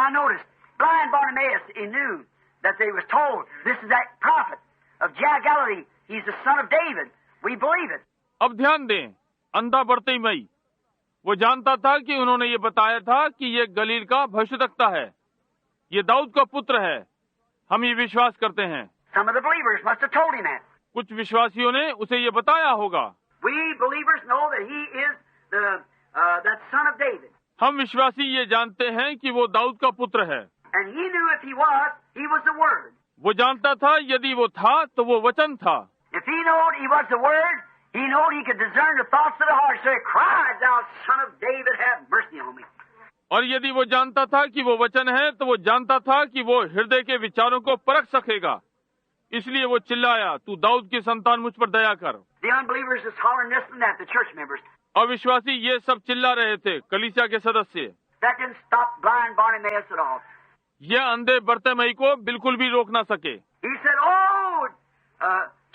Now notice, blind Bartimaeus, he knew that they was told, this is that prophet of Galilee. He's the son of David. We believe it. अब ध्यान दें, अंधा बरतिमाई वो जानता था कि उन्होंने ये बताया था कि ये गलील का भविष्यद्वक्ता है, ये दाऊद का पुत्र है, हम ये विश्वास करते हैं। Some of the believers must have told him that. कुछ विश्वासियों ने उसे ये बताया होगा। We believers know that he is that son of David. हम विश्वासी ये जानते हैं कि वो दाऊद का पुत्र है। And he knew if he was the Word. वो जानता था यदि वो था तो वो वचन था। If he knowed he was the Word, he knowed he could discern the thoughts of the heart. So he cried, "Thou son of David, have mercy on me." और यदि वो जानता था कि वो वचन है तो वो जानता था कि वो हृदय के विचारों को परख सकेगा, इसलिए वो चिल्लाया, तू दाऊद की संतान मुझ पर दया कर। The unbelievers is hollering this and that, the church members. अविश्वासी ये सब चिल्ला रहे थे, कलीसिया के सदस्य। That didn't stop blind Bartimaeus at all. यह अंधे बरतिमाई को बिल्कुल भी रोक ना सके। He said, "Oh,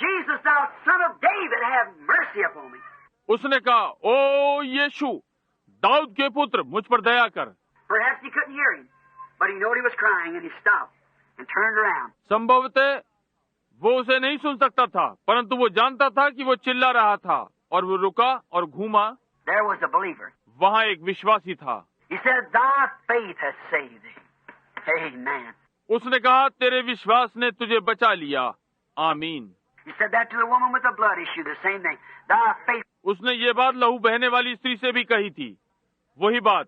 Jesus, thou son of David, have mercy upon me." उसने कहा, ओ यीशु, दाऊद के पुत्र, मुझ पर दया कर। Perhaps he couldn't hear him, but he knew he was crying, and he stopped and turned around. संभवतः वो उसे नहीं सुन सकता था, परंतु वो जानता था कि वो चिल्ला रहा था, और वो रुका और घूमा। There was a believer. वहाँ एक विश्वासी था। He said, "Thy faith has saved thee." Amen. उसने कहा, तेरे विश्वास ने तुझे बचा लिया। आमीन। He said that to the woman with the blood issue, the same thing. Thy faith. उसने ये बात लहू बहने वाली स्त्री से भी कही थी, वही बात,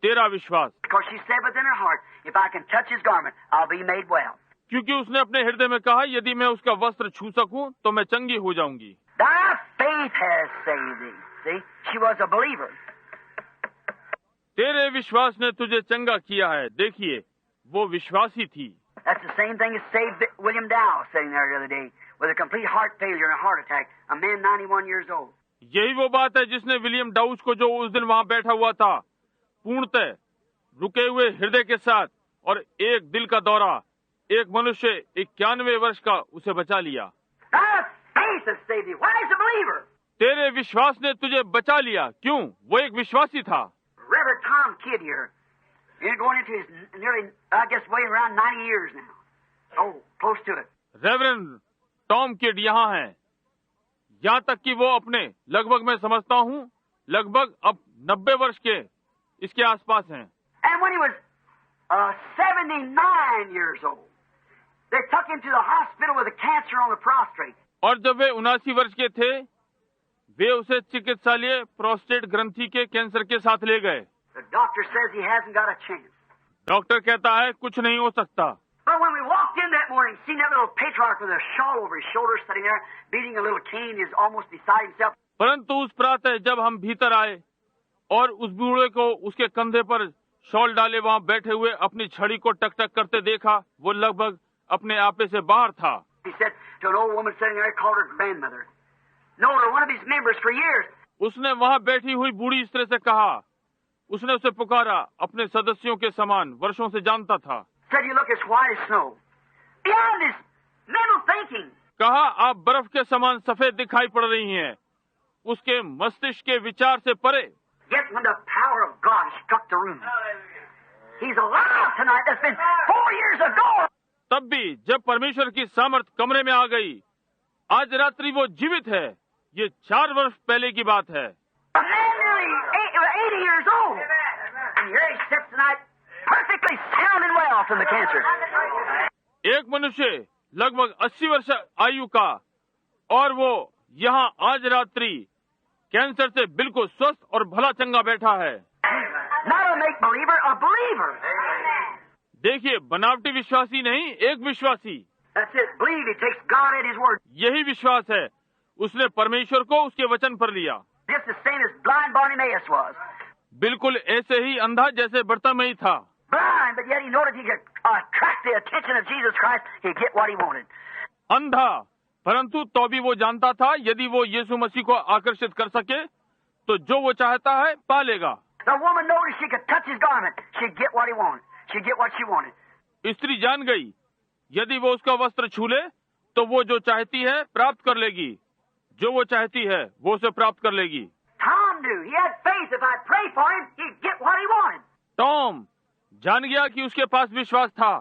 तेरा विश्वास। Because she said within her heart, "If I can touch his garment, I'll be made well." क्योंकि उसने अपने हृदय में कहा, यदि मैं उसका वस्त्र छू सकूं तो मैं चंगी हो जाऊंगी। Thy faith has saved thee. See, she was a believer. तेरे विश्वास ने तुझे चंगा किया है। देखिए, वो विश्वासी थी। That's the same thing as saved William Dow sitting there the other day with a complete heart failure and a heart attack, a man 91 years old. यही वो बात है जिसने विलियम डाउस को, जो उस दिन वहाँ बैठा हुआ था, पूर्णतः रुके हुए हृदय के साथ और एक दिल का दौरा, एक मनुष्य 91 वर्ष का, उसे बचा लिया। Thy faith has saved thee. Why is a believer? तेरे विश्वास ने तुझे बचा लिया। क्यों? वो एक विश्वासी था। Reverend Tom Kidd here. He's going into his nearly, I guess, way around 90 years now. Oh, close to it. Reverend Tom kid यहाँ हैं। यहाँ तक कि वो अपने लगभग, मैं समझता हूँ, लगभग अब 90 वर्ष के इसके आसपास हैं। And when he was 79 years old, they took him to the hospital with a cancer on the prostate. और जब वे 79 वर्ष के थे, वे उसे चिकित्सालय प्रोस्टेट ग्रंथि के कैंसर के साथ ले गए। The doctor says he hasn't got a chance. Doctor कहता है कुछ नहीं हो सकता। But when we walked in that morning, seen that little patriarch with a shawl over his shoulders sitting there, beating a little cane, he's almost beside himself. परंतु उस प्रातः जब हम भीतर आए और उस बूढ़े को उसके कंधे पर शॉल डाले वहाँ बैठे हुए अपनी छड़ी को टक-टक करते देखा, वो लगभग अपने आपे से बाहर था। He said to an old woman sitting there, called her grandmother. Known her, one of his members for years. उसने वहाँ बैठी हुई बूढ़ी स्त्री से कहा, उसने उसे पुकारा, अपने सदस्यों के समान, वर्षों से जानता था। Said, "You look as white as snow." Beyond his mental thinking. कहा, आप बर्फ के समान सफेद दिखाई पड़ रही हैं, उसके मस्तिष्क के विचार से परे। Yet when the power of God struck the room, he's alive tonight. That's been 4 years ago. तब भी जब परमेश्वर की सामर्थ कमरे में आ गई, आज रात्रि वो जीवित है। ये 4 वर्ष पहले की बात है। A man nearly 80 years old, and here he sits tonight, perfectly sound and well from the cancer. एक मनुष्य लगभग 80 वर्ष आयु का, और वो यहाँ आज रात्रि कैंसर से बिल्कुल स्वस्थ और भला चंगा बैठा है। Not a make believer, a believer. देखिए, बनावटी विश्वासी नहीं, एक विश्वासी। That's it. Believe he takes God at his word. यही विश्वास है, उसने परमेश्वर को उसके वचन पर लिया। Just the same as blind Bartimaeus was. बिल्कुल ऐसे ही अंधा जैसे बरतिमाई था। Blind, but yet he noted he could attract the attention of Jesus Christ. He'd get what he wanted. अंधा, परंतु तो भी वो जानता था, यदि वो यीशु मसीह को आकर्षित कर सके तो जो वो चाहता है पा लेगा। The woman noticed she could touch his garment. She'd get what he wanted. She'd get what she wanted. स्त्री जान गई, यदि वो उसका वस्त्र छू ले तो वो जो चाहती है प्राप्त कर लेगी, जो वो चाहती है वो उसे प्राप्त कर लेगी। Tom knew he had faith. If I'd pray for him, he'd get what he wanted. Tom जान गया कि उसके पास विश्वास था,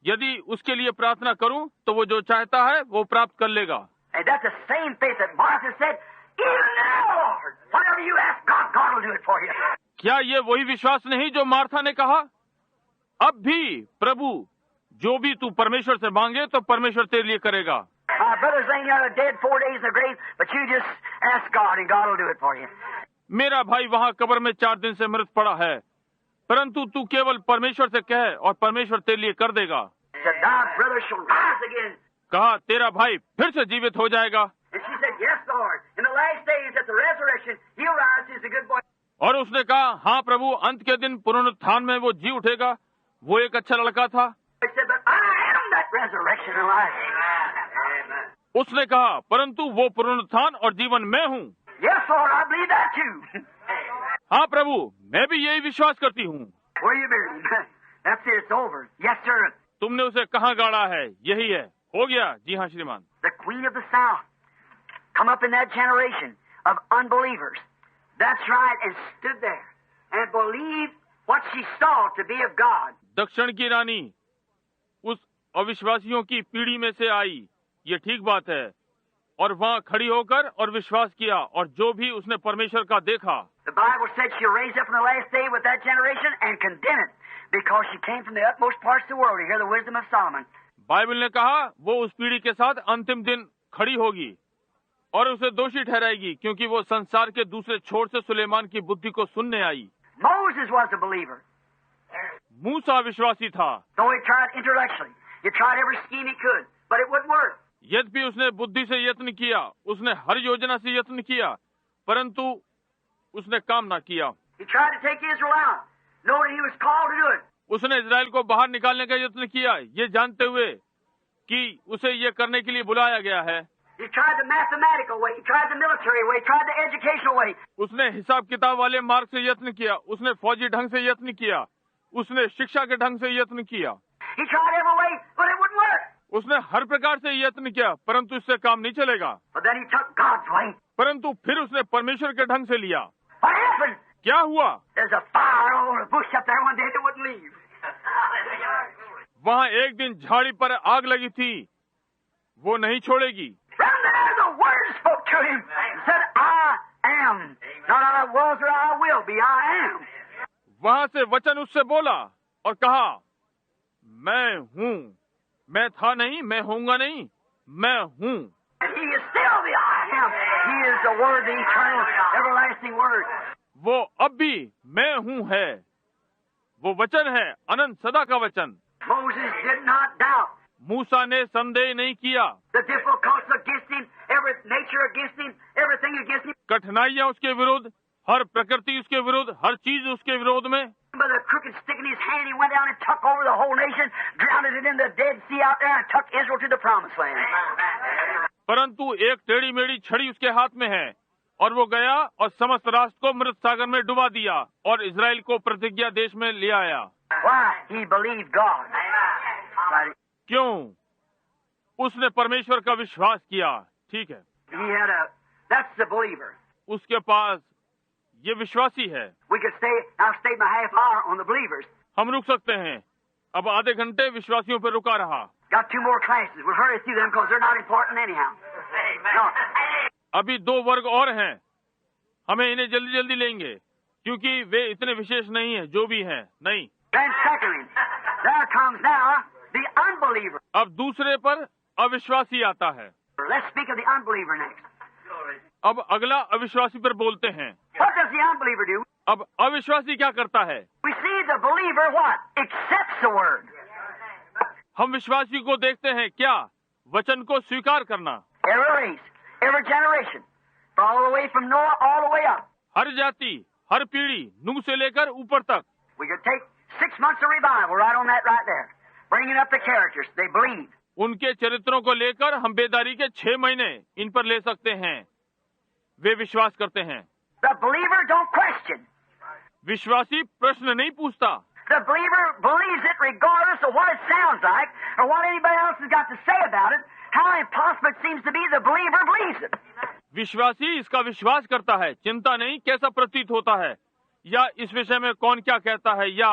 यदि उसके लिए प्रार्थना करूं तो वो जो चाहता है वो प्राप्त कर लेगा। And that's the same faith that Martha said, even now, Lord, whatever you ask God, God will do it for you. क्या ये वही विश्वास नहीं जो मार्था ने कहा, अब भी प्रभु जो भी तू परमेश्वर से मांगे तो परमेश्वर तेरे लिए करेगा। My brother's laying out dead 4 days in the grave, but you just ask God and God will do it for you. मेरा भाई वहाँ कब्र में 4 दिन से मृत पड़ा है, परंतु तू केवल परमेश्वर से कह और परमेश्वर तेरे लिए कर देगा। Said, thy brother shall rise again. कहा तेरा भाई फिर से जीवित हो जाएगा। And she said, yes, Lord. In the last days at the resurrection, he'll rise. He's a good boy. और उसने कहा, हाँ प्रभु, अंत के दिन पुनरुत्थान में वो जी उठेगा, वो एक अच्छा लड़का था। He said, but I am that resurrection and life. उसने कहा, परंतु वो पुनरुत्थान और जीवन मैं हूँ। Yes, Lord, I believe that too. हाँ प्रभु, मैं भी यही विश्वास करती हूँ। Where you buried? That's it. It's over. Yes, sir. तुमने उसे कहाँ गाड़ा है? यही है, हो गया। जी हाँ श्रीमान। The Queen of the South come up in that generation of unbelievers. That's right, and stood there and believed what she saw to be of God. दक्षिण की रानी उस अविश्वासियों की पीढ़ी में से आई, ये ठीक बात है, और वहाँ खड़ी होकर और विश्वास किया और जो भी उसने परमेश्वर का देखा। The Bible said she'll raise up in the last day with that generation and condemn it because she came from the utmost parts of the world to hear the wisdom of Solomon. Bible ने कहा वो उस पीढ़ी के साथ अंतिम दिन खड़ी होगी और उसे दोषी ठहराएगी क्योंकि वो संसार के दूसरे छोर से सुलेमान की बुद्धि को सुनने आई। Moses was a believer. मूसा विश्वासी था। Though he tried intellectually, he tried every scheme he could, but it wouldn't work. यद्यपि उसने बुद्धि से यत्न किया, उसने हर योजना से यत्न किया, परंतु उसने काम ना किया। He tried to take Israel out, knowing he was called to do it. उसने इजराइल को बाहर निकालने का यत्न किया, ये जानते हुए कि उसे ये करने के लिए बुलाया गया है। He tried the mathematical way, he tried the military way, he tried the educational way. उसने हिसाब किताब वाले मार्ग से यत्न किया, उसने फौजी ढंग से यत्न किया, उसने शिक्षा के ढंग से यत्न किया। He tried every way, but it wouldn't work. उसने हर प्रकार से यत्न किया, परंतु इससे काम नहीं चलेगा। But then he took God's way. परंतु फिर उसने परमेश्वर के ढंग से लिया। What happened? क्या हुआ? There's a fire all over the bush up there one day that wouldn't leave. वहाँ एक दिन झाड़ी पर आग लगी थी, वो नहीं छोड़ेगी। From there the word spoke to him and said, I am. Not I was or I will be, I am. वहाँ से वचन उससे बोला और कहा, मैं हूँ, मैं था नहीं, मैं होऊंगा नहीं, मैं हूँ। And he is still the I am. He is the word, the eternal, everlasting word. वो अब भी मैं हूँ है, वो वचन है, अनंत सदा का वचन। Moses did not doubt. मूसा ने संदेह नहीं किया। The difficulties against him, every nature against him, everything against him. कठिनाइयाँ उसके विरुद्ध, हर प्रकृति उसके विरुद्ध, हर चीज उसके विरोध में। With a crooked stick in his hand, he went down and took over the whole nation, drowned it in the Dead Sea out there, and took Israel to the Promised Land. परंतु एक टेढ़ी मेढ़ी छड़ी उसके हाथ में है और वो गया और समस्त राष्ट्र को मृत सागर में डुबा दिया और इजराइल को प्रतिज्ञा देश में ले आया। Why? He believed God. क्यों? उसने परमेश्वर का विश्वास किया। ठीक है, That's the believer. उसके पास ये विश्वासी है। We could stay. I'll stay my half hour on the believers. हम रुक सकते हैं, अब आधे घंटे विश्वासियों पर रुका रहा। Got 2 more classes. We'll hurry through them because they're not important anyhow. No. अभी 2 वर्ग और हैं, हमें इन्हें जल्दी जल्दी लेंगे क्योंकि वे इतने विशेष नहीं हैं, जो भी हैं नहीं। Then secondly, there comes now the unbeliever. अब दूसरे पर अविश्वासी आता है। Let's speak of the unbeliever next. अब अगला अविश्वासी पर बोलते हैं। What does the unbeliever do? अब अविश्वासी क्या करता है? We see the believer what? Accepts the word. हम विश्वासी को देखते हैं क्या? वचन को स्वीकार करना। Every race, every generation, all the way from Noah all the way up. हर जाति, हर पीढ़ी, नूह से लेकर ऊपर तक। We could take 6 months of revival right on that right there, bringing up the characters. They believe. उनके चरित्रों को लेकर हम बेदारी के 6 महीने इन पर ले सकते हैं। वे विश्वास करते हैं। The believer don't question. विश्वासी प्रश्न नहीं पूछता। The believer believes it regardless of what it sounds like or what anybody else has got to say about it. How impossible it seems to be, the believer believes it. विश्वासी इसका विश्वास करता है, चिंता नहीं कैसा प्रतीत होता है या इस विषय में कौन क्या कहता है या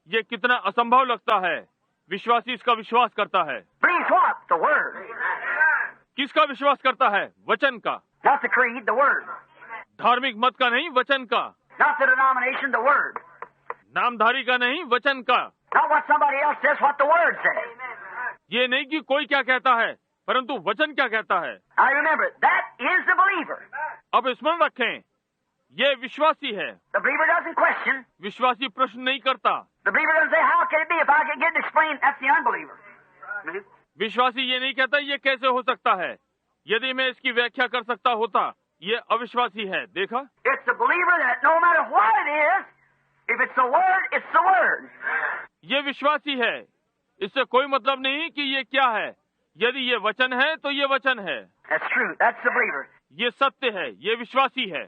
ये कितना असंभव लगता है। विश्वासी इसका विश्वास करता है। Believes what? The Word. किसका विश्वास करता है? वचन का। Not the creed, the Word. धार्मिक मत का नहीं, वचन का। Not the denomination, the Word. नामधारी का नहीं, वचन का। Not what somebody else says, what the Word says. ये नहीं कि कोई क्या कहता है, परंतु वचन क्या कहता है। Now remember, that is the believer. अब स्मरण रखें, ये विश्वासी है। The believer doesn't question. विश्वासी प्रश्न नहीं करता। The believer doesn't say, how can it be if I can get it explained? That's the unbeliever. विश्वासी ये नहीं कहता ये कैसे हो सकता है, यदि मैं इसकी व्याख्या कर सकता होता। ये अविश्वासी है। देखा, It's the believer that no matter what it is, if it's the Word, it's the Word. ये विश्वासी है। इससे कोई मतलब नहीं कि ये क्या है। यदि ये वचन है तो ये वचन है। That's true. That's the believer. ये सत्य है। ये विश्वासी है।